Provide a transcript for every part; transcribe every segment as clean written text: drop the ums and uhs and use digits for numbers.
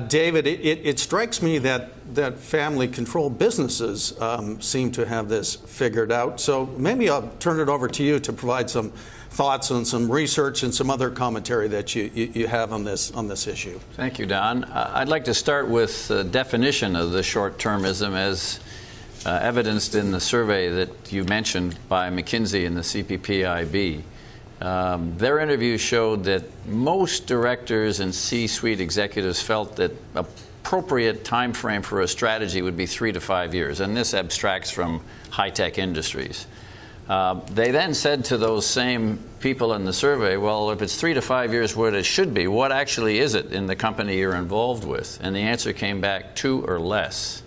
David, it strikes me that family-controlled businesses seem to have this figured out. So maybe I'll turn it over to you to provide some thoughts on some research and some other commentary that you have on this issue. Thank you, Don. I'd like to start with the definition of the short-termism as evidenced in the survey that you mentioned by McKinsey and the CPPIB. Their interview showed that most directors and C-suite executives felt that appropriate time frame for a strategy would be 3 to 5 years, and this abstracts from high-tech industries. They then said to those same people in the survey, well, if it's 3 to 5 years what it should be, what actually is it in the company you're involved with? And the answer came back 2 or less.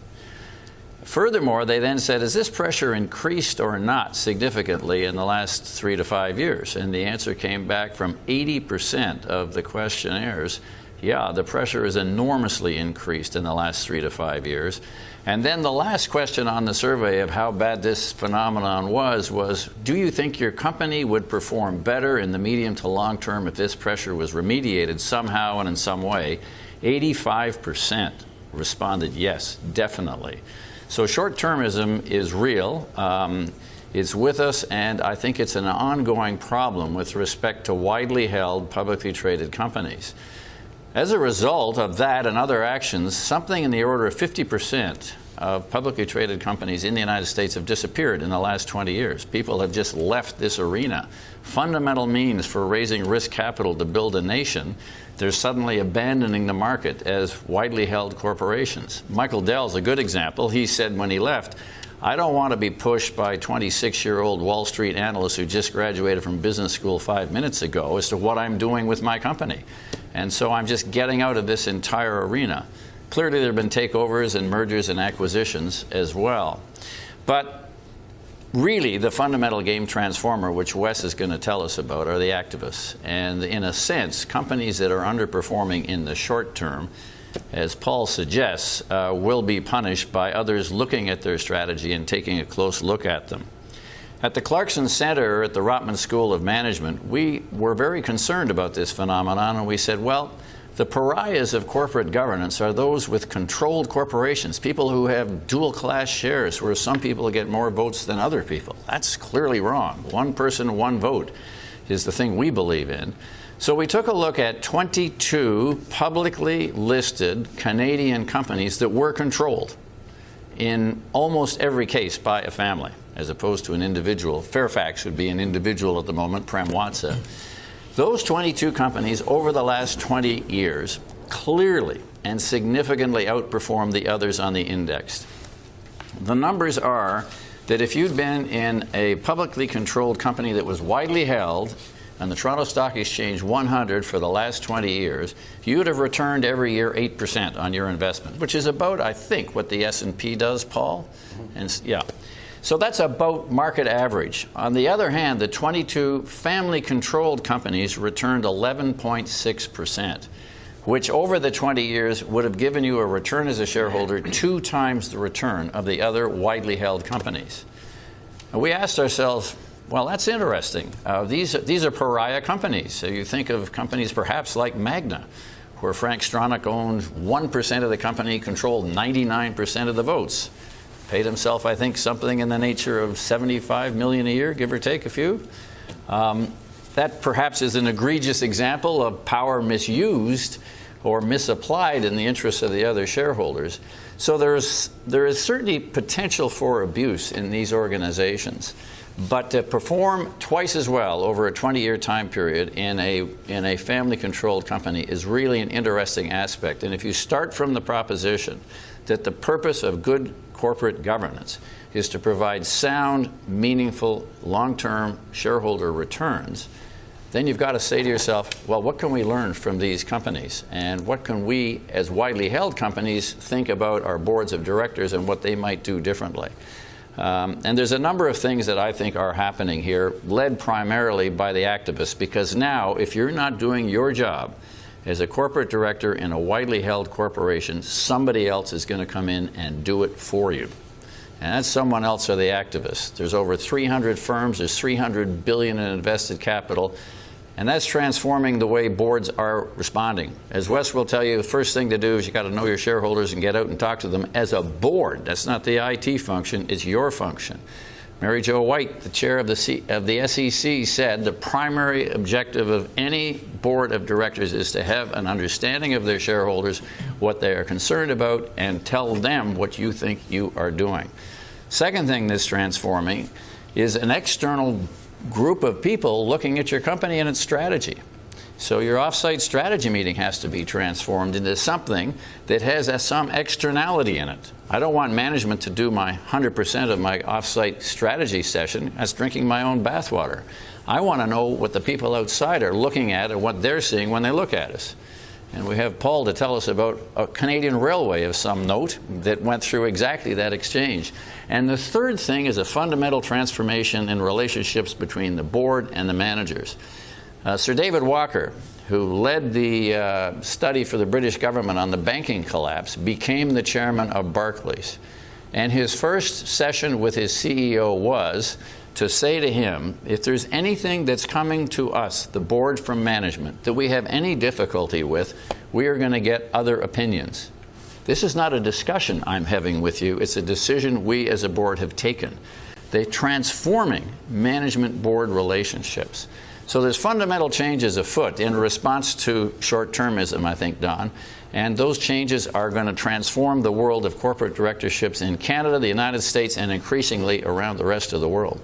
Furthermore, they then said, has this pressure increased or not significantly in the last 3 to 5 years? And the answer came back from 80% of the questionnaires. Yeah, the pressure is enormously increased in the last 3 to 5 years. And then the last question on the survey of how bad this phenomenon was, do you think your company would perform better in the medium to long term if this pressure was remediated somehow and in some way? 85% responded yes, definitely. So short-termism is real, it's with us, and I think it's an ongoing problem with respect to widely held, publicly traded companies. As a result of that and other actions, something in the order of 50% of publicly traded companies in the United States have disappeared in the last 20 years. People have just left this arena. Fundamental means for raising risk capital to build a nation, they're suddenly abandoning the market as widely held corporations. Michael Dell's a good example. He said when he left, I don't want to be pushed by 26-year-old Wall Street analysts who just graduated from business school 5 minutes ago as to what I'm doing with my company. And so I'm just getting out of this entire arena. Clearly there have been takeovers and mergers and acquisitions as well. But really the fundamental game transformer, which Wes is going to tell us about, are the activists. And in a sense, companies that are underperforming in the short term, as Paul suggests, will be punished by others looking at their strategy and taking a close look at them. At the Clarkson Center at the Rotman School of Management, we were very concerned about this phenomenon, and we said, well, the pariahs of corporate governance are those with controlled corporations, people who have dual-class shares, where some people get more votes than other people. That's clearly wrong. One person, one vote is the thing we believe in. So we took a look at 22 publicly listed Canadian companies that were controlled in almost every case by a family, as opposed to an individual. Fairfax would be an individual at the moment, Prem Watsa. Those 22 companies over the last 20 years clearly and significantly outperformed the others on the index. The numbers are that if you'd been in a publicly controlled company that was widely held on the Toronto Stock Exchange 100 for the last 20 years, you'd have returned every year 8% on your investment, which is about, I think, what the S&P does, Paul. And yeah. So that's about market average. On the other hand, the 22 family-controlled companies returned 11.6%, which over the 20 years would have given you a return as a shareholder 2 times the return of the other widely held companies. And we asked ourselves, well, that's interesting. These are pariah companies. So you think of companies perhaps like Magna, where Frank Stronach owned 1% of the company, controlled 99% of the votes. Paid himself, I think, something in the nature of $75 million a year, give or take a few. That perhaps is an egregious example of power misused or misapplied in the interests of the other shareholders. So there is certainly potential for abuse in these organizations. But to perform twice as well over a 20-year time period in a family-controlled company is really an interesting aspect. And if you start from the proposition that the purpose of good corporate governance is to provide sound, meaningful, long-term shareholder returns, then you've got to say to yourself, well, what can we learn from these companies? And what can we, as widely held companies, think about our boards of directors and what they might do differently? And there's a number of things that I think are happening here, led primarily by the activists, because now, if you're not doing your job as a corporate director in a widely held corporation, somebody else is going to come in and do it for you. And that someone else are the activists. There's over 300 firms, there's $300 billion in invested capital, And that's transforming the way boards are responding. As Wes will tell you, the first thing to do is you got to know your shareholders and get out and talk to them as a board. That's not the IT function, it's your function. Mary Jo White, the chair of the SEC, said the primary objective of any board of directors is to have an understanding of their shareholders, what they are concerned about, and tell them what you think you are doing. Second thing that's transforming is an external group of people looking at your company and its strategy. So your offsite strategy meeting has to be transformed into something that has some externality in it. I don't want management to do my 100% of my offsite strategy session. That's drinking my own bathwater. I want to know what the people outside are looking at and what they're seeing when they look at us. And we have Paul to tell us about a Canadian railway of some note that went through exactly that exchange. And the third thing is a fundamental transformation in relationships between the board and the managers. Sir David Walker, who led the study for the British government on the banking collapse, became the chairman of Barclays. And his first session with his CEO was to say to him, if there's anything that's coming to us, the board from management, that we have any difficulty with, we are going to get other opinions. This is not a discussion I'm having with you. It's a decision we as a board have taken. They're transforming management-board relationships. So there's fundamental changes afoot in response to short-termism, I think, Don. And those changes are going to transform the world of corporate directorships in Canada, the United States, and increasingly around the rest of the world.